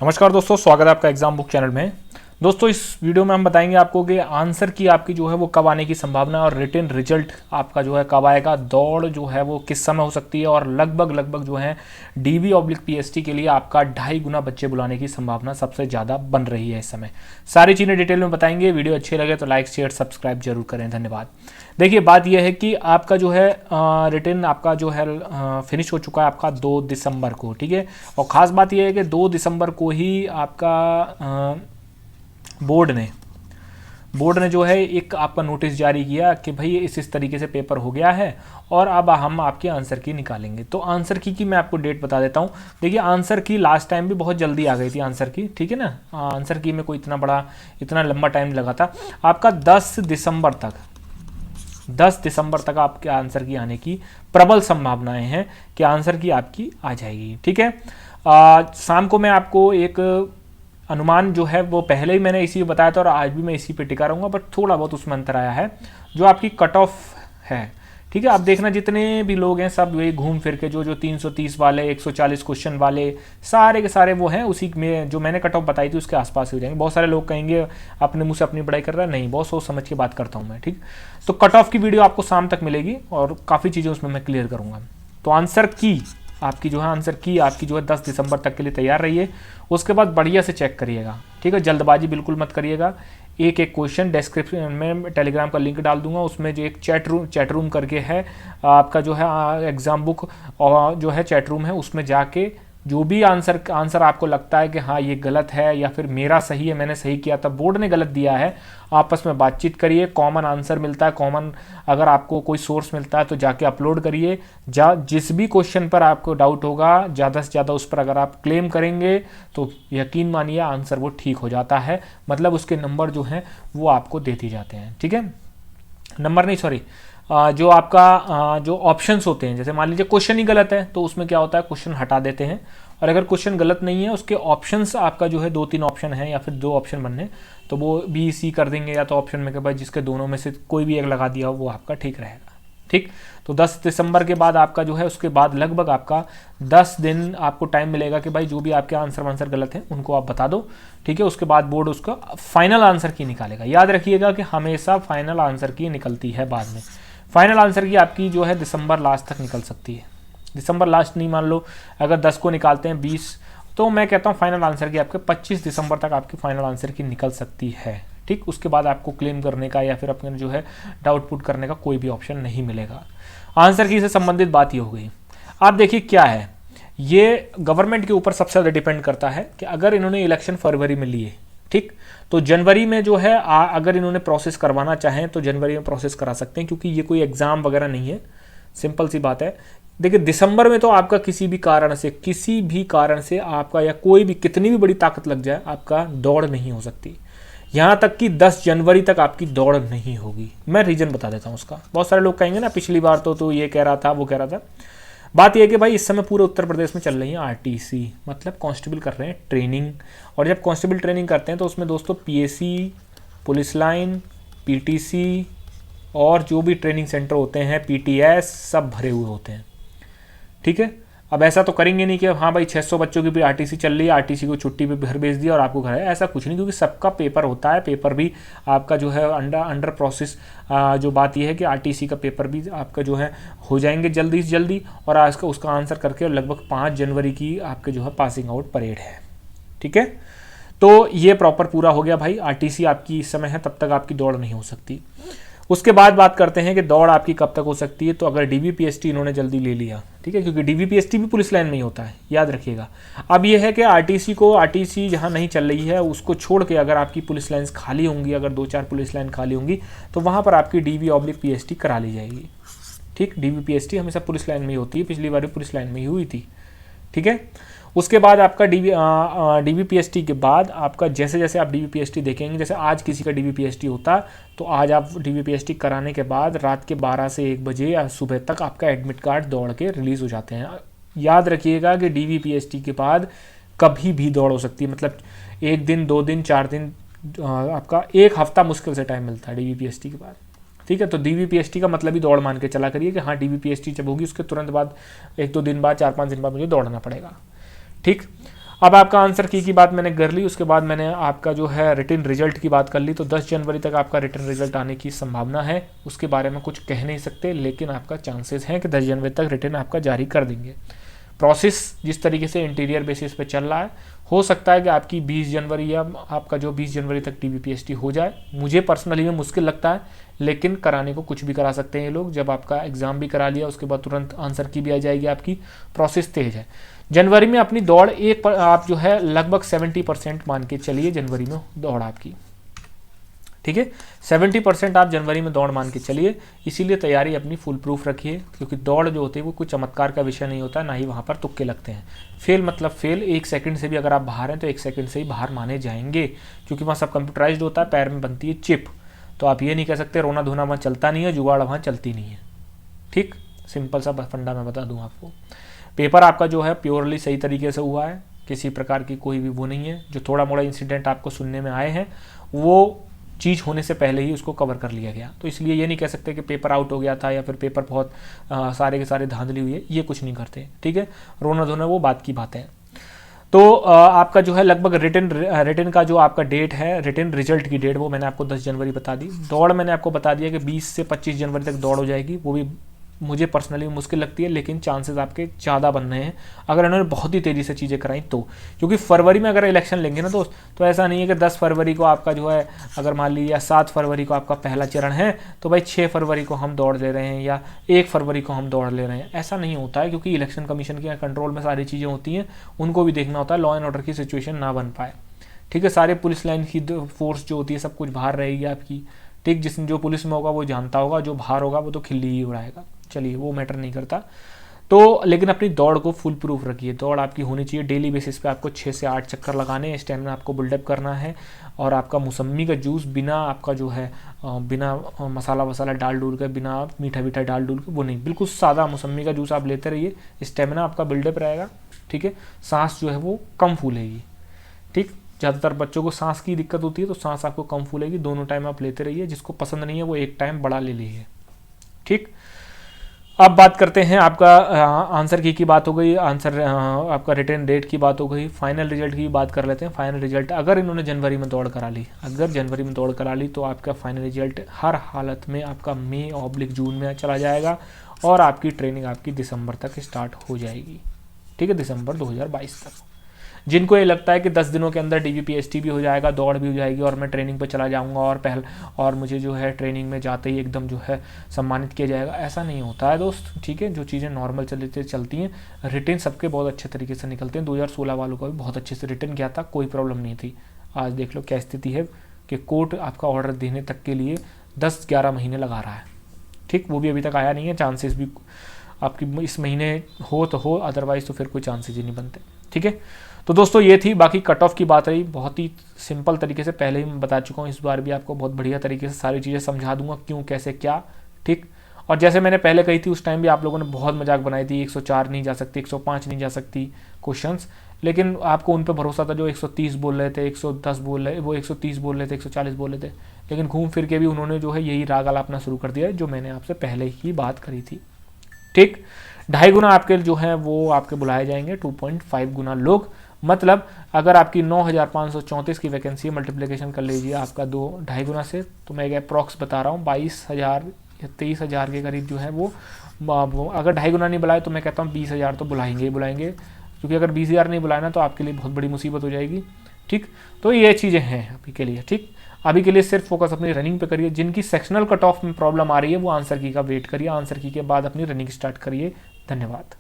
नमस्कार दोस्तों, स्वागत है आपका एग्जाम बुक चैनल में। दोस्तों इस वीडियो में हम बताएंगे आपको कि आंसर की आपकी जो है वो कब आने की संभावना है और रिटन रिजल्ट आपका जो है कब आएगा, दौड़ जो है वो किस समय हो सकती है और लगभग जो है DV/PST के लिए आपका 2.5 गुना बच्चे बुलाने की संभावना सबसे ज़्यादा बन रही है इस समय। सारी चीज़ें डिटेल में बताएंगे। वीडियो अच्छी लगे तो लाइक शेयर सब्सक्राइब जरूर करें। धन्यवाद। देखिए बात यह है कि आपका जो है रिटन आपका जो है फिनिश हो चुका है आपका 2 दिसंबर को, ठीक है। और ख़ास बात यह है कि 2 दिसंबर को ही आपका बोर्ड ने जो है एक आपका नोटिस जारी किया कि भाई इस तरीके से पेपर हो गया है और अब हम आपके आंसर की निकालेंगे। तो आंसर की मैं आपको डेट बता देता हूँ। देखिए आंसर की लास्ट टाइम भी बहुत जल्दी आ गई थी आंसर की, ठीक है ना। आंसर की में कोई इतना लंबा टाइम लगा था। आपका 10 दिसंबर तक आपके आंसर की आने की प्रबल संभावनाएं हैं कि आंसर की आपकी आ जाएगी, ठीक है। शाम को मैं आपको एक अनुमान जो है वो पहले ही मैंने इसी बताया था और आज भी मैं इसी पे टिका रहूँगा, बट थोड़ा बहुत उसमें अंतर आया है। जो आपकी कट ऑफ है, ठीक है, आप देखना जितने भी लोग हैं सब वही घूम फिर के जो 330 वाले 140 क्वेश्चन वाले सारे के सारे वो हैं उसी में जो मैंने कट ऑफ बताई थी उसके आसपास हो जाएंगे। बहुत सारे लोग कहेंगे अपने मुंह से अपनी पढ़ाई कर रहा है, नहीं, बहुत सोच समझ के बात करता हूँ मैं, ठीक। तो कट ऑफ की वीडियो आपको शाम तक मिलेगी और काफ़ी चीज़ें उसमें मैं क्लियर करूँगा। तो आंसर की आपकी जो है आपकी जो है 10 दिसंबर तक के लिए तैयार रहिए। उसके बाद बढ़िया से चेक करिएगा, ठीक है। जल्दबाजी बिल्कुल मत करिएगा। एक एक क्वेश्चन डिस्क्रिप्शन में टेलीग्राम का लिंक डाल दूंगा, उसमें जो एक चैट रूम करके है आपका जो है एग्जाम बुक और जो है चैट रूम है, उसमें जाके जो भी आंसर आपको लगता है कि हाँ ये गलत है या फिर मेरा सही है, मैंने सही किया था, बोर्ड ने गलत दिया है, आपस में बातचीत करिए। कॉमन आंसर मिलता है, कॉमन अगर आपको कोई सोर्स मिलता है तो जाके अपलोड करिए। जिस भी क्वेश्चन पर आपको डाउट होगा ज़्यादा से ज़्यादा उस पर अगर आप क्लेम करेंगे तो यकीन मानिए आंसर वो ठीक हो जाता है। मतलब उसके नंबर जो हैं वो आपको दे दिए जाते हैं, ठीक है। नंबर नहीं, सॉरी, जो आपका जो ऑप्शंस होते हैं, जैसे मान लीजिए क्वेश्चन ही गलत है तो उसमें क्या होता है, क्वेश्चन हटा देते हैं। और अगर क्वेश्चन गलत नहीं है, उसके ऑप्शंस आपका जो है 2-3 ऑप्शन है या फिर 2 ऑप्शन बनने, तो वो B/C कर देंगे या तो ऑप्शन में के भाई जिसके दोनों में से कोई भी एक लगा दिया हो वो आपका ठीक रहेगा, ठीक। तो 10 दिसंबर के बाद आपका जो है उसके बाद लगभग आपका 10 दिन आपको टाइम मिलेगा कि भाई जो भी आपके आंसर गलत हैं उनको आप बता दो, ठीक है। उसके बाद बोर्ड उसका फाइनल आंसर की निकालेगा। याद रखिएगा कि हमेशा फाइनल आंसर की निकलती है बाद में। फाइनल आंसर की आपकी जो है दिसंबर लास्ट तक निकल सकती है। दिसंबर लास्ट नहीं, मान लो अगर 10 को निकालते हैं 20, तो मैं कहता हूँ फाइनल आंसर की आपके 25 दिसंबर तक आपकी फाइनल आंसर की निकल सकती है, ठीक। उसके बाद आपको क्लेम करने का या फिर अपने जो है डाउट पुट करने का कोई भी ऑप्शन नहीं मिलेगा। आंसर की से संबंधित बात ये हो गई। आप देखिए क्या है, ये गवर्नमेंट के ऊपर सबसे ज़्यादा डिपेंड करता है कि अगर इन्होंने इलेक्शन फरवरी में लिए, ठीक, तो जनवरी में जो है अगर इन्होंने प्रोसेस करवाना चाहें तो जनवरी में प्रोसेस करा सकते हैं, क्योंकि ये कोई एग्ज़ाम वगैरह नहीं है, सिंपल सी बात है। देखिए दिसंबर में तो आपका किसी भी कारण से आपका या कोई भी कितनी भी बड़ी ताकत लग जाए आपका दौड़ नहीं हो सकती। यहाँ तक कि 10 जनवरी तक आपकी दौड़ नहीं होगी। मैं रीज़न बता देता हूँ उसका। बहुत सारे लोग कहेंगे ना पिछली बार तो ये कह रहा था वो कह रहा था। बात यह है कि भाई इस समय पूरे उत्तर प्रदेश में चल रही है RTC, मतलब कांस्टेबल कर रहे हैं ट्रेनिंग। और जब कांस्टेबल ट्रेनिंग करते हैं तो उसमें दोस्तों PSC, पुलिस लाइन, PTC और जो भी ट्रेनिंग सेंटर होते हैं PTS सब भरे हुए होते हैं, ठीक है। अब ऐसा तो करेंगे नहीं कि हाँ भाई 600 बच्चों की भी RTC चल रही है, RTC को छुट्टी पे घर भेज दिया और आपको घर है, ऐसा कुछ नहीं, क्योंकि सबका पेपर होता है। पेपर भी आपका जो है अंडर प्रोसेस। जो बात यह है कि RTC का पेपर भी आपका जो है हो जाएंगे जल्दी से जल्दी, और आज का उसका आंसर करके लगभग 5 जनवरी की आपके जो है पासिंग आउट परेड है, ठीक है। तो ये प्रॉपर पूरा हो गया भाई। RTC आपकी इस समय है, तब तक आपकी दौड़ नहीं हो सकती। उसके बाद बात करते हैं कि दौड़ आपकी कब तक हो सकती है। तो अगर DV/PST इन्होंने जल्दी ले लिया, ठीक है, क्योंकि DV/PST भी पुलिस लाइन में ही होता है, याद रखिएगा। अब यह है कि RTC जहां नहीं चल रही है उसको छोड़ के अगर आपकी पुलिस लाइन्स खाली होंगी, अगर 2-4 पुलिस लाइन खाली होंगी तो वहां पर आपकी DV/PST करा ली जाएगी, ठीक। DV/PST हमेशा पुलिस लाइन में ही होती है, पिछली बार भी पुलिस लाइन में ही हुई थी, ठीक है। उसके बाद आपका DV/PST के बाद आपका जैसे जैसे आप DV/PST देखेंगे, जैसे आज किसी का DV/PST होता तो आज आप DV/PST कराने के बाद रात के 12 से 1 बजे या सुबह तक आपका एडमिट कार्ड दौड़ के रिलीज़ हो जाते हैं। याद रखिएगा कि DV/PST के बाद कभी भी दौड़ हो सकती है, मतलब 1 दिन 2 दिन 4 दिन आपका 1 हफ्ता मुश्किल से टाइम मिलता है DV/PST के बाद, ठीक है। तो DV/PST का मतलब ही दौड़ मान के चला करिए कि हाँ DV/PST जब होगी उसके तुरंत बाद 1-2 दिन बाद 4-5 दिन बाद मुझे दौड़ना पड़ेगा, ठीक। अब आपका आंसर की बात मैंने कर ली, उसके बाद मैंने आपका जो है रिटन रिजल्ट की बात कर ली। तो 10 जनवरी तक आपका रिटन रिजल्ट आने की संभावना है, उसके बारे में कुछ कह नहीं सकते, लेकिन आपका चांसेस हैं कि 10 जनवरी तक रिटन आपका जारी कर देंगे। प्रोसेस जिस तरीके से इंटीरियर बेसिस पे चल रहा है, हो सकता है कि आपकी 20 जनवरी या आपका जो 20 जनवरी तक टीबीपीएसटी हो जाए। मुझे पर्सनली में मुश्किल लगता है, लेकिन कराने को कुछ भी करा सकते हैं ये लोग। जब आपका एग्जाम भी करा लिया उसके बाद तुरंत आंसर की भी आ जाएगी आपकी। प्रोसेस तेज है। जनवरी में अपनी दौड़ आप जो है लगभग 70% मान के चलिए जनवरी में दौड़ आपकी, ठीक है। 70% आप जनवरी में दौड़ मान के चलिए, इसीलिए तैयारी अपनी फुल प्रूफ रखिए, क्योंकि दौड़ जो होती है वो कोई चमत्कार का विषय नहीं होता, ना ही वहाँ पर तुक्के लगते हैं। फेल मतलब फेल, 1 सेकंड से भी अगर आप बाहर हैं तो 1 सेकंड से ही बाहर माने जाएंगे, क्योंकि वहाँ सब कंप्यूटराइज्ड होता है, पैर में बनती है चिप। तो आप ये नहीं कह सकते रोना धोना वहाँ चलता नहीं है, जुगाड़ वहाँ चलती नहीं है, ठीक। सिंपल सा फंडा मैं बता दूँ आपको। पेपर आपका जो है प्योरली सही तरीके से हुआ है, किसी प्रकार की कोई भी वो नहीं है। जो थोड़ा मोड़ा इंसिडेंट आपको सुनने में आए हैं वो चीज़ होने से पहले ही उसको कवर कर लिया गया। तो इसलिए ये नहीं कह सकते कि पेपर आउट हो गया था या फिर पेपर बहुत सारे के सारे धांधली हुई है, ये कुछ नहीं करते, ठीक है। रोना धोना वो बात की बात है। तो आपका जो है लगभग रिटन का जो आपका डेट है, रिटन रिजल्ट की डेट, वो मैंने आपको 10 जनवरी बता दी। दौड़ मैंने आपको बता दिया कि 20 से 25 जनवरी तक दौड़ हो जाएगी। वो भी मुझे पर्सनली मुश्किल लगती है, लेकिन चांसेस आपके ज़्यादा बन रहे हैं अगर इन्होंने बहुत ही तेज़ी से चीज़ें कराई तो। क्योंकि फरवरी में अगर इलेक्शन लेंगे ना दोस्त, तो ऐसा नहीं है कि 10 फरवरी को आपका जो है, अगर मान लीजिए 7 फरवरी को आपका पहला चरण है तो भाई 6 फरवरी को हम दौड़ ले रहे हैं या 1 फरवरी को हम दौड़ ले रहे हैं, ऐसा नहीं होता है। क्योंकि इलेक्शन कमीशन के कंट्रोल में सारी चीज़ें होती हैं, उनको भी देखना होता है, लॉ एंड ऑर्डर की सिचुएशन ना बन पाए, ठीक है। सारे पुलिस लाइन की फोर्स जो होती है सब कुछ बाहर रहेगी आपकी, ठीक। जो पुलिस में होगा वो जानता होगा, जो बाहर होगा वो तो खिल्ली ही उड़ाएगा। चलिए वो मैटर नहीं करता। तो लेकिन अपनी दौड़ को फुल प्रूफ रखिए। दौड़ आपकी होनी चाहिए डेली बेसिस पे, आपको 6 से 8 चक्कर लगाने हैं, स्टेमिना आपको बिल्डअप करना है। और आपका मौसम्मी का जूस बिना आपका जो है बिना मसाला वसाला डाल डूल के, बिना मीठा मीठा डाल डूल के, वो नहीं, बिल्कुल सादा मौसम्मी का जूस आप लेते रहिए, स्टेमिना आपका बिल्डअप रहेगा, ठीक है। सांस जो है वो कम फूलेगी, ठीक। ज़्यादातर बच्चों को सांस की दिक्कत होती है, तो सांस आपको कम फूलेगी। दोनों टाइम आप लेते रहिए, जिसको पसंद नहीं है वो एक टाइम बड़ा ले लीजिए, ठीक। अब बात करते हैं आपका आंसर की बात हो गई, आंसर आपका रिटर्न डेट की बात हो गई, फाइनल रिजल्ट की बात कर लेते हैं। फाइनल रिजल्ट अगर इन्होंने जनवरी में दौड़ करा ली, अगर जनवरी में दौड़ करा ली तो आपका फाइनल रिजल्ट हर हालत में आपका मई/जून में चला जाएगा, और आपकी ट्रेनिंग आपकी दिसंबर तक स्टार्ट हो जाएगी, ठीक है, दिसंबर 2022 तक। जिनको ये लगता है कि 10 दिनों के अंदर डीवीपीएसटी भी हो जाएगा, दौड़ भी हो जाएगी और मैं ट्रेनिंग पर चला जाऊंगा और मुझे जो है ट्रेनिंग में जाते ही एकदम जो है सम्मानित किया जाएगा, ऐसा नहीं होता है दोस्त, ठीक है। जो चीज़ें नॉर्मल चलती हैं, रिटर्न सबके बहुत अच्छे तरीके से निकलते हैं। 2016 वालों का भी बहुत अच्छे से रिटर्न किया था, कोई प्रॉब्लम नहीं थी। आज देख लो क्या स्थिति है कि कोर्ट आपका ऑर्डर देने तक के लिए 10-11 महीने लगा रहा है, ठीक। वो भी अभी तक आया नहीं है। चांसेस भी आपकी इस महीने हो तो हो, अदरवाइज तो फिर कोई चांसेस ही नहीं बनते, ठीक है। तो दोस्तों ये थी, बाकी कट ऑफ की बात रही, बहुत ही सिंपल तरीके से पहले ही मैं बता चुका हूँ, इस बार भी आपको बहुत बढ़िया तरीके से सारी चीज़ें समझा दूंगा, क्यों कैसे क्या, ठीक। और जैसे मैंने पहले कही थी उस टाइम भी आप लोगों ने बहुत मजाक बनाई थी, 104 नहीं जा सकती, 105 नहीं जा सकती क्वेश्चंस, लेकिन आपको उन पर भरोसा था। जो 130 बोल रहे थे, 110 बोल रहे, वो 130 बोल रहे थे, 140 बोल रहे थे, लेकिन घूम फिर के भी उन्होंने जो है यही राग आलापना शुरू कर दिया जो मैंने आपसे पहले ही बात करी थी, ठीक। 2.5 गुना आपके जो है वो आपके बुलाए जाएंगे, 2.5 गुना लोग, मतलब अगर आपकी 9,534 की वैकेंसी मल्टीप्लिकेशन कर लीजिए आपका 2.5 गुना से, तो मैं एक अप्रॉक्स बता रहा हूँ 22,000 या 23,000 के करीब जो है वो अगर 2.5 गुना नहीं बुलाए तो मैं कहता हूँ 20,000 तो बुलाएंगे ही बुलाएंगे, क्योंकि अगर 20,000 नहीं बुलाए ना तो आपके लिए बहुत बड़ी मुसीबत हो जाएगी, ठीक। तो ये चीज़ें हैं अभी के लिए, ठीक। अभी के लिए सिर्फ फोकस अपनी रनिंग पे करिए। जिनकी सेक्शनल कट ऑफ में प्रॉब्लम आ रही है वो आंसर की का वेट करिए, आंसर की के बाद अपनी रनिंग स्टार्ट करिए। धन्यवाद।